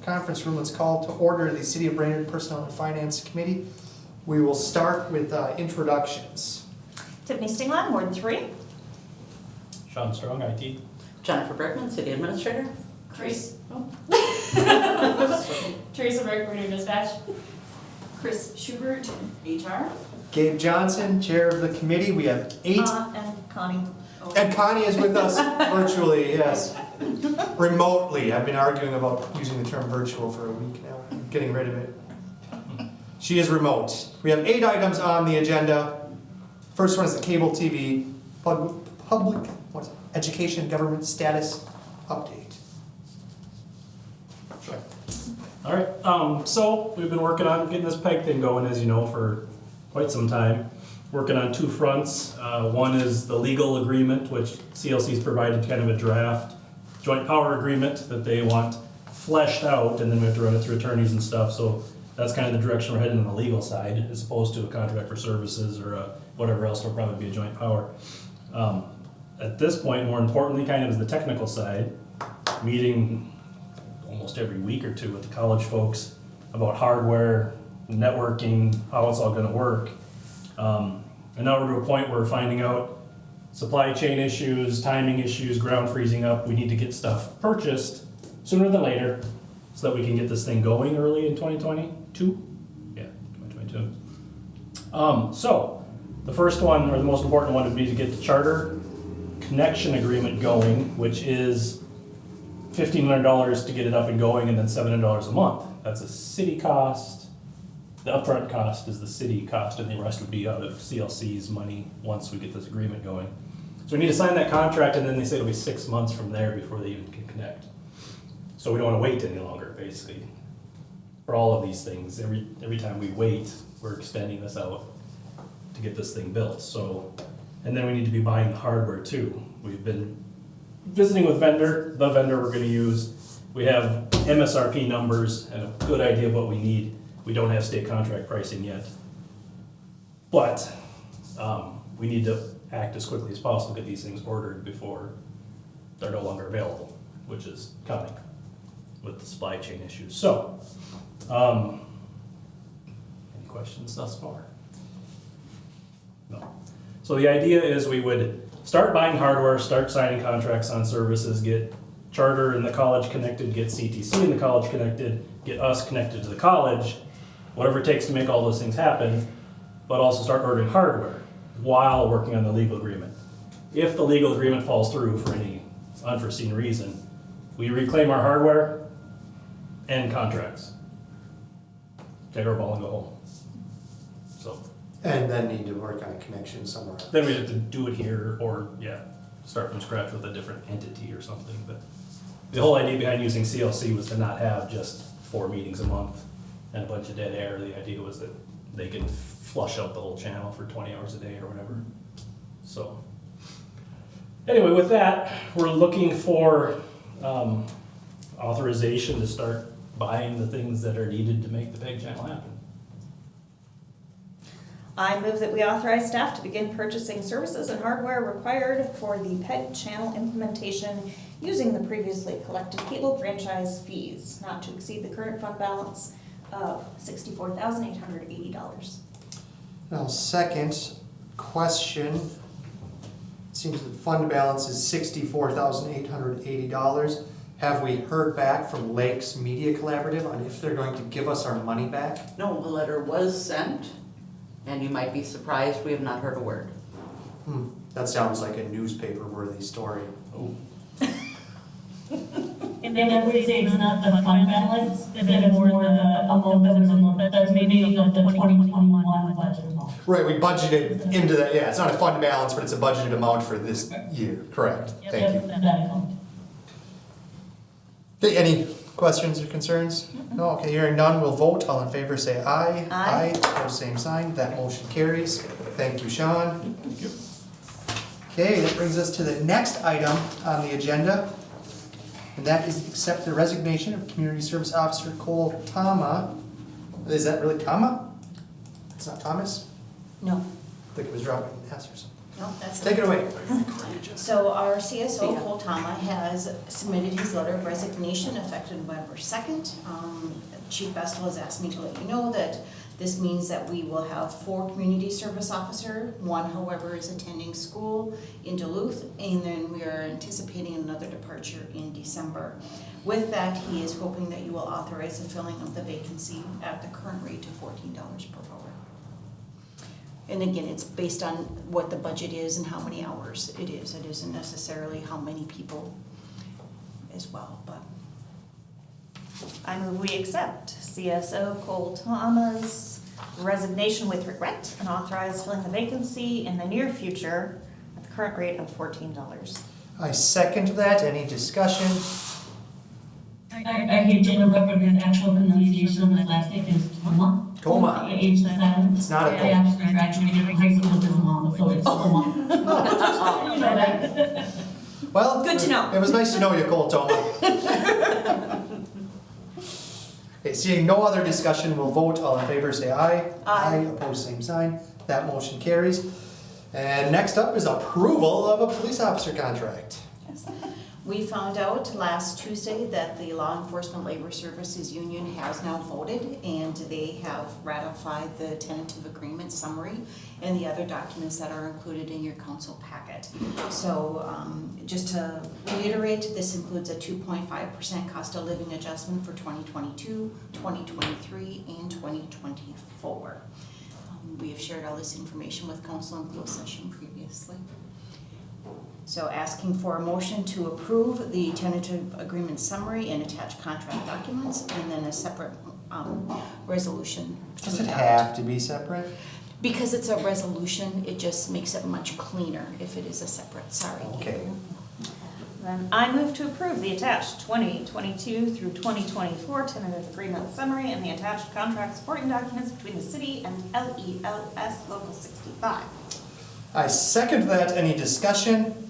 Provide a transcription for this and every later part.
conference room. Let's call to order the City of Brainerd Personnel and Finance Committee. We will start with introductions. Tiffany Stinglaw, Ward 3. Sean Strong, IT. Jennifer Bergman, City Administrator. Teresa Burke, Brainerd Dispatch. Chris Schubert, HR. Gabe Johnson, Chair of the committee. We have 8. And Connie. Oh. And Connie is with us virtually, yes. Remotely. I've been arguing about using the term virtual for a week now. I'm getting rid of it. She is remote. We have 8 items on the agenda. First one is the cable TV public education government status update. Sure. All right, so we've been working on getting this PEG thing going, as you know, for quite some time. Working on 2 fronts. One is the legal agreement, which CLC's provided kind of a draft joint power agreement that they want fleshed out, and then we have to run it through attorneys and stuff. So that's kind of the direction we're heading on the legal side, as opposed to a contract for services or whatever else will probably be a joint power. At this point, more importantly, kind of is the technical side, meeting almost every week or 2 with the college folks about hardware, networking, how it's all going to work. And now we're to a point where we're finding out supply chain issues, timing issues, ground freezing up. We need to get stuff purchased sooner than later so that we can get this thing going early in 2022. Yeah, 2022. So the first one, or the most important one, would be to get the charter connection agreement going, which is $1,500 to get it up and going, and then $700 a month. That's a city cost. The upfront cost is the city cost, and the rest would be out of CLC's money once we get this agreement going. So we need to sign that contract, and then they say it'll be 6 months from there before they even can connect. So we don't want to wait any longer, basically, for all of these things. Every time we wait, we're extending this out to get this thing built. So, and then we need to be buying the hardware too. We've been visiting with the vendor we're going to use. We have MSRP numbers and a good idea of what we need. We don't have state contract pricing yet, but we need to act as quickly as possible to get these things ordered before they're no longer available, which is coming with the supply chain issues. So, any questions thus far? No. So the idea is we would start buying hardware, start signing contracts on services, get charter and the college connected, get CTC and the college connected, get us connected to the college, whatever it takes to make all those things happen, but also start ordering hardware while working on the legal agreement. If the legal agreement falls through for any unforeseen reason, we reclaim our hardware and contracts. Take our ball and go home. So. And then need to work on a connection somewhere else. Then we have to do it here, or start from scratch with a different entity or something. But the whole idea behind using CLC was to not have just 4 meetings a month and a bunch of dead air. The idea was that they can flush out the whole channel for 20 hours a day or whatever. So anyway, with that, we're looking for authorization to start buying the things that are needed to make the PEG channel happen. I move that we authorize staff to begin purchasing services and hardware required for the PEG channel implementation using the previously collected cable franchise fees, not to exceed the current fund balance of $64,880. Now, second question. It seems the fund balance is $64,880. Have we heard back from Lakes Media Collaborative on if they're going to give us our money back? No, a letter was sent, and you might be surprised we have not heard a word. That sounds like a newspaper-worthy story. Oh. And then I would say it's not the fund balance, that it's more the amount that was in, that's maybe of the 2021 budget amount. Right, we budgeted into that. Yeah, it's not a fund balance, but it's a budgeted amount for this year. Correct. Thank you. That account. Any questions or concerns? No? Okay, hearing none, we'll vote. All in favor say aye. Aye. Opposed, same sign. That motion carries. Thank you, Sean. Thank you. Okay, that brings us to the next item on the agenda, and that is accept the resignation of Community Service Officer Cole Tama. Is that really Tama? It's not Thomas? No. I think it was dropping an S or something. No, that's Take it away. So our CSO, Cole Tama, has submitted his letter of resignation effective November 2nd. Chief Bestel has asked me to let you know that this means that we will have 4 community service officer. One, however, is attending school in Duluth, and then we are anticipating another departure in December. With that, he is hoping that you will authorize the filling of the vacancy at the current rate of $14 per hour. And again, it's based on what the budget is and how many hours it is. It isn't necessarily how many people as well, but. I move we accept CSO Cole Tama's resignation with regret and authorize filling the vacancy in the near future at the current rate of $14. I second that. Any discussion? I hate to interrupt, but his actual pronunciation of his last name is Toma. Toma. H the sound. It's not a I Toma. actually graduated from high school with his mom, so it's Toma. Well, Good to know. It was nice to know you, Cole Toma. Okay, seeing no other discussion, we'll vote. All in favor, say aye. Aye. Opposed, same sign. That motion carries. And next up is approval of a police officer contract. We found out last Tuesday that the Law Enforcement Labor Services Union has now voted, and they have ratified the tentative agreement summary and the other documents that are included in your council packet. So just to reiterate, this includes a 2.5% cost of living adjustment for 2022, 2023, and 2024. We have shared all this information with council in closed session previously. So asking for a motion to approve the tentative agreement summary and attached contract documents, and then a separate resolution. Does it have to be separate? Because it's a resolution, it just makes it much cleaner if it is a separate, sorry. Okay. Then I move to approve the attached 2022 through 2024 tentative agreement summary and the attached contract supporting documents between the city and LELS Local 65. I second that. Any discussion?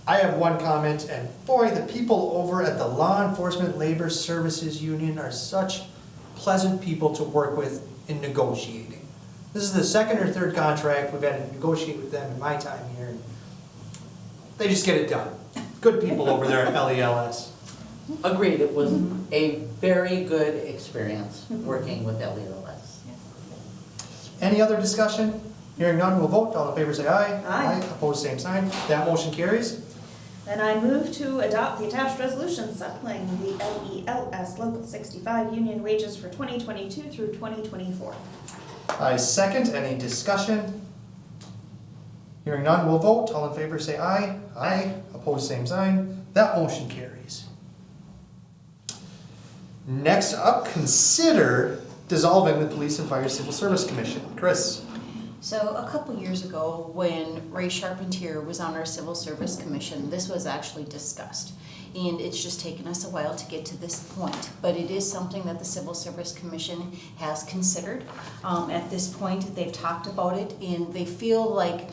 I have one comment, and boy, the people over at the Law Enforcement Labor Services Union are such pleasant people to work with in negotiating. This is the second or third contract we've had to negotiate with them in my time here. And they just get it done. Good people over there at LELS. Agreed, it was a very good experience working with LELS. Any other discussion? Hearing none, we'll vote. All in favor say aye. Aye. Opposed, same sign. That motion carries. Then I move to adopt the attached resolution supplementing the LELS Local 65 union wages for 2022 through 2024. I second. Any discussion? Hearing none, we'll vote. All in favor say aye. Aye. Opposed, same sign. That motion carries. Next up, consider dissolving the Police and Fire Civil Service Commission. Chris. So a couple years ago, when Ray Charpentier was on our Civil Service Commission, this was actually discussed. And it's just taken us a while to get to this point. But it is something that the Civil Service Commission has considered. At this point, they've talked about it, and they feel like,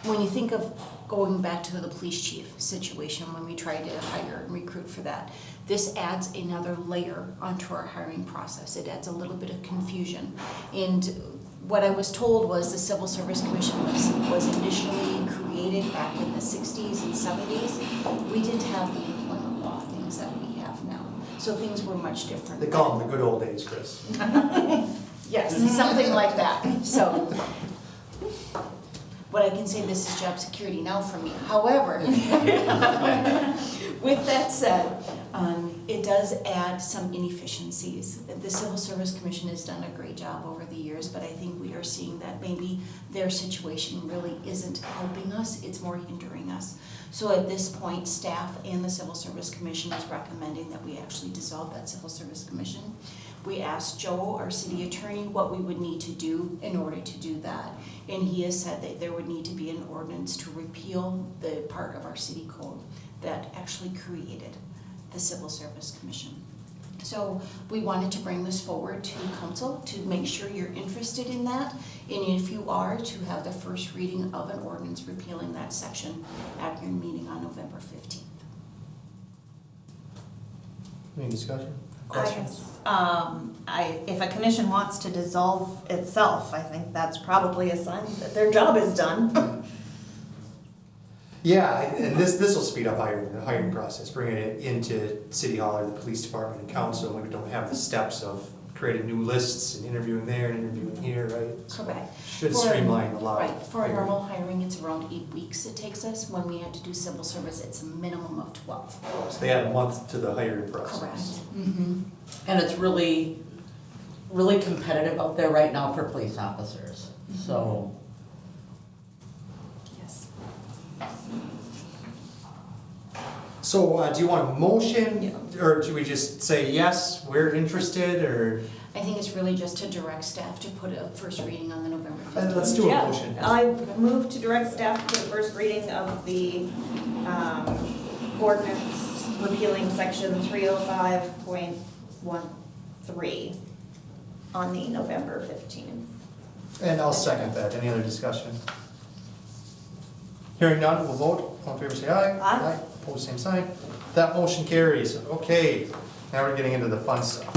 when you think of going back to the police chief situation, when we tried to hire and recruit for that, this adds another layer onto our hiring process. It adds a little bit of confusion. And what I was told was the Civil Service Commission was initially created back in the 60s and 70s. We didn't have the employment law things that we have now. So things were much different. They call them the good old days, Chris. Yes, something like that. So what I can say, this is job security now for me. However, with that said, it does add some inefficiencies. The Civil Service Commission has done a great job over the years, but I think we are seeing that maybe their situation really isn't helping us, it's more hindering us. So at this point, staff and the Civil Service Commission is recommending that we actually dissolve that Civil Service Commission. We asked Joe, our city attorney, what we would need to do in order to do that. And he has said that there would need to be an ordinance to repeal the part of our city code that actually created the Civil Service Commission. So we wanted to bring this forward to council to make sure you're interested in that. And if you are, to have the first reading of an ordinance repealing that section at your meeting on November 15th. Any discussion? Questions? If a commission wants to dissolve itself, I think that's probably a sign that their job is done. Yeah, and this will speed up the hiring process, bringing it into City Hall or the police department and council, and we don't have the steps of creating new lists and interviewing there and interviewing here, right? So Correct. should For- streamline a lot. Right, for a normal hiring, it's around 8 weeks it takes us. When we had to do civil service, it's a minimum of 12. So they add a month to the hiring process. Correct. Mm-hmm. And it's really, really competitive out there right now for police officers, so. Yes. So do you want a motion, or do we just say, yes, we're interested, or? I think it's really just to direct staff to put a first reading on the November 15th. Let's do a Yeah, motion. I move to direct staff to the first reading of the ordinance repealing section 305.13 on the November 15th. And I'll second that. Any other discussion? Hearing none, we'll vote. All in favor, say aye. Aye. Opposed, same sign. That motion carries. Okay, now we're getting into the fun stuff.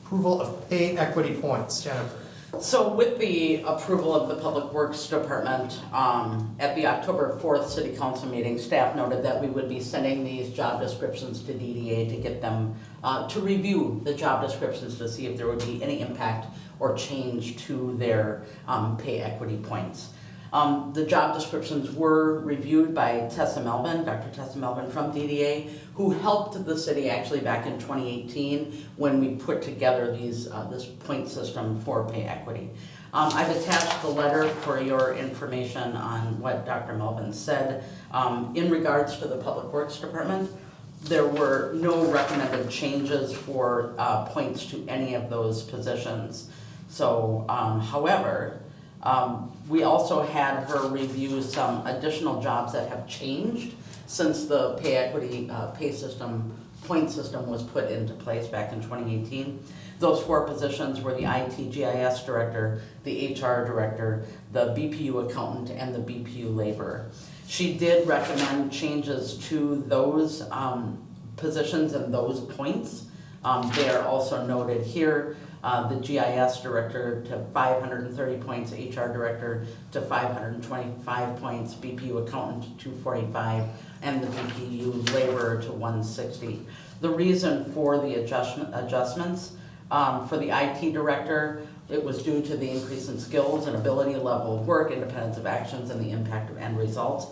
Approval of pay equity points. Jennifer. So with the approval of the Public Works Department, at the October 4th City Council meeting, staff noted that we would be sending these job descriptions to DDA to get them, to review the job descriptions to see if there would be any impact or change to their pay equity points. The job descriptions were reviewed by Tessa Melvin, Dr. Tessa Melvin from DDA, who helped the city actually back in 2018 when we put together these, this point system for pay equity. I've attached the letter for your information on what Dr. Melvin said. In regards to the Public Works Department, there were no recommended changes for points to any of those positions. So, however, we also had her review some additional jobs that have changed since the pay equity pay system, point system was put into place back in 2018. Those 4 positions were the IT GIS director, the HR director, the BPU accountant, and the BPU laborer. She did recommend changes to those positions and those points. They are also noted here. The GIS director to 530 points, HR director to 525 points, BPU accountant to 245, and the BPU laborer to 160. The reason for the adjustments for the IT director, it was due to the increase in skills and ability, level of work, independence of actions, and the impact of end results.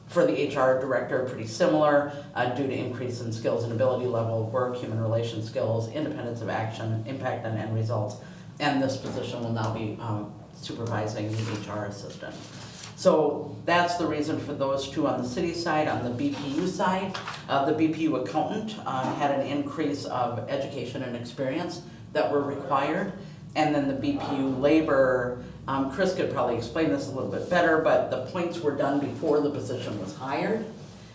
For the HR director, pretty similar, due to increase in skills and ability, level of work, human relations skills, independence of action, impact on end results, and this position will now be supervising the HR assistant. So that's the reason for those 2 on the city side. On the BPU side, the BPU accountant had an increase of education and experience that were required, and then the BPU laborer, Chris could probably explain this a little bit better, but the points were done before the position was hired.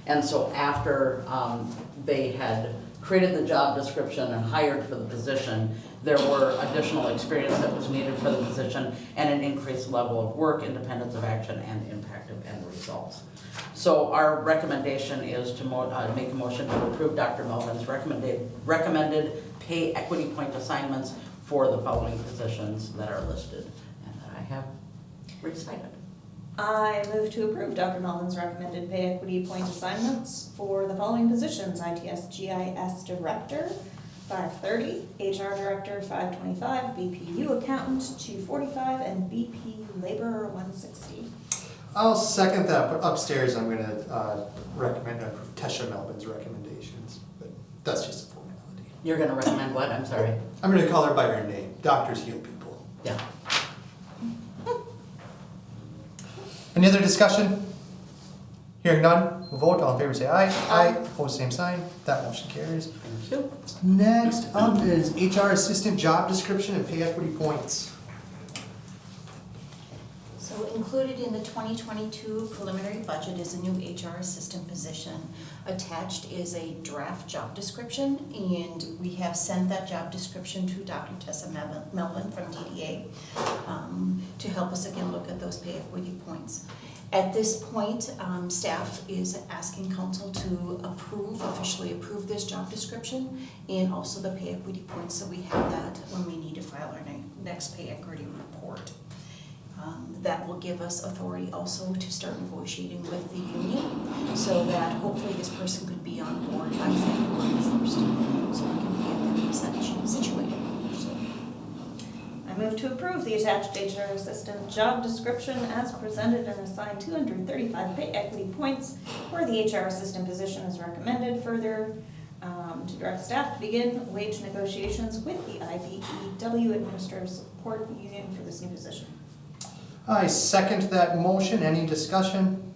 And so after they had created the job description and hired for the position, there were additional experience that was needed for the position and an increased level of work, independence of action, and impact of end results. So our recommendation is to make a motion to approve Dr. Melvin's recommended pay equity point assignments for the following positions that are listed and that I have recited. I move to approve Dr. Melvin's recommended pay equity point assignments for the following positions: ITS GIS Director, 530, HR Director, 525, BPU Accountant, 245, and BP Laborer, 160. I'll second that, but upstairs I'm gonna recommend Tessa Melvin's recommendations, but that's just a formality. You're gonna recommend what? I'm sorry. I'm gonna call her by her name. Doctors heal people. Yeah. Any other discussion? Hearing none, we'll vote. All in favor say aye. Aye. Opposed, same sign. That motion carries. Thank you. Next up is HR Assistant job description and pay equity points. So included in the 2022 preliminary budget is a new HR assistant position. Attached is a draft job description, and we have sent that job description to Dr. Tessa Melvin from DDA to help us again look at those pay equity points. At this point, staff is asking council to officially approve this job description and also the pay equity points, so we have that when we need to file our next pay equity report. That will give us authority also to start negotiating with the union, so that hopefully this person could be on board by February 1st, so we can get them situated. So, I move to approve the attached HR assistant job description as presented and assign 235 pay equity points for the HR assistant position as recommended. Further, to direct staff to begin wage negotiations with the IBEW Administrative Support Union for this new position. I second that motion. Any discussion?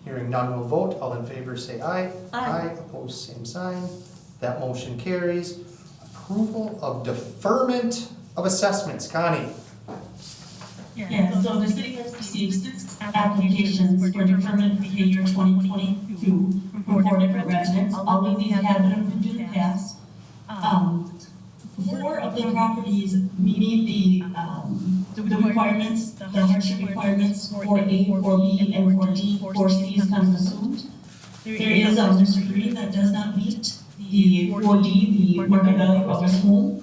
Hearing none, we'll vote. All in favor say aye. Aye. Opposed, same sign. That motion carries. Approval of deferment of assessments. Connie? Yeah, so the city has received 6 applications for deferment for year 2022 from 4 different residents. All of these have been approved in the past. 4 of the properties meeting the requirements, the hardship requirements for A, for B, and for D, for C is kind of assumed. There is Mr. Green that does not meet the 4D, the market value of his home.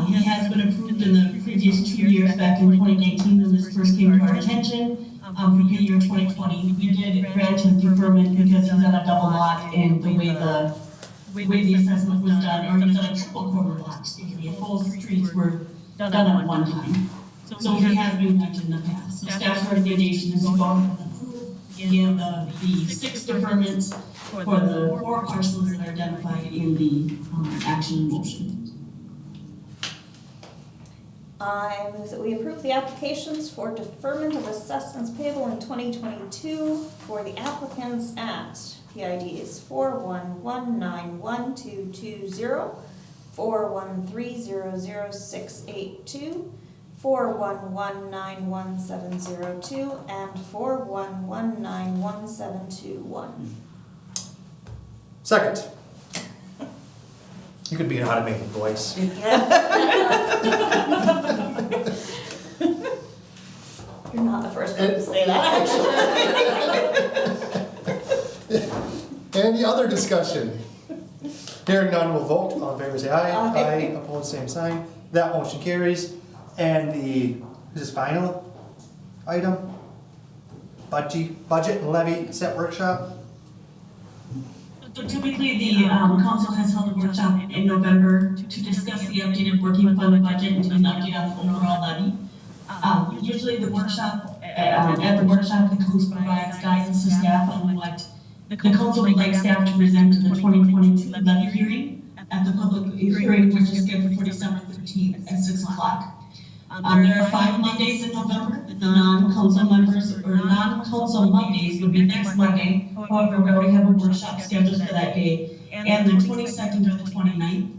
He has been approved in the previous 2 years, back in 2019 when this first came to our attention. For the year 2020, we did grant him deferment because he's on a double lot, and the way the assessment was done, or he's on a triple quarter lot, the whole streets were done at one time. So he has been granted in the past. So staff's recommendation is to go ahead and approve again the 6 deferments for the 4 parcels that are identified in the action motion. I move that we approve the applications for deferment of assessments payable in 2022 for the applicants at PIDs 411912220, 413-00682, 411911702, and 411911721. Second. You could be an automated voice. You're not the first one to say that, actually. Any other discussion? Hearing none, we'll vote. All in favor say aye. Aye. Opposed, same sign. That motion carries. And is this final item? Budgie, budget and levy set workshop? So typically, the council has held a workshop in November to discuss the updated working fund budget and to an update on the overall levy. Usually the workshop, at the workshop, the council provides guidance to staff on what the council would like staff to present to the 2022 levy hearing at the public hearing, which is scheduled for December 13th at 6 o'clock. There are 5 Mondays in November. The non-council members or non-council Mondays would be next Monday. However, we already have a workshop scheduled for that day, and the 22nd or the 29th.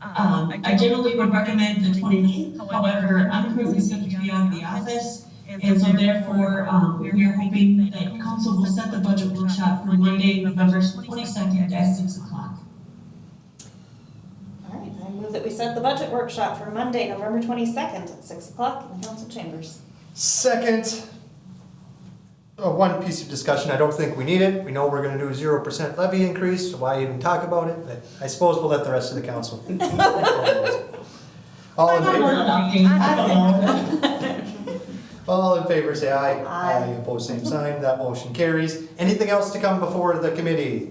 I generally would recommend the 29th. However, I'm currently scheduled to be out of the office, and so therefore we are hoping that council will set the budget workshop for Monday, November 22nd at 6 o'clock. All right, I move that we set the budget workshop for Monday, November 22nd at 6 o'clock in the council chambers. Second. One piece of discussion, I don't think we need it. We know we're gonna do a 0% levy increase, so why even talk about it? But I suppose we'll let the rest of the council. All in favor? All in favor say aye. Aye. Opposed, same sign. That motion carries. Anything else to come before the committee?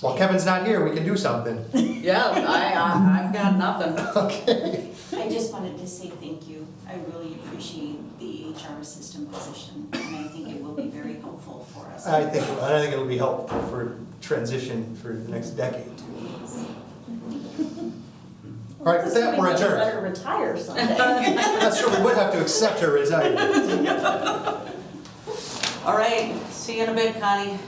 While Kevin's not here, we can do something. Yeah, I've got nothing. Okay. I just wanted to say thank you. I really appreciate the HR assistant position, and I think it will be very helpful for us. I think it'll be helpful for transition for the next decade too. All right, with that, we're adjourned. Better retire someday. That's true, we would have to accept her retirement. All right, see you in a bit, Connie.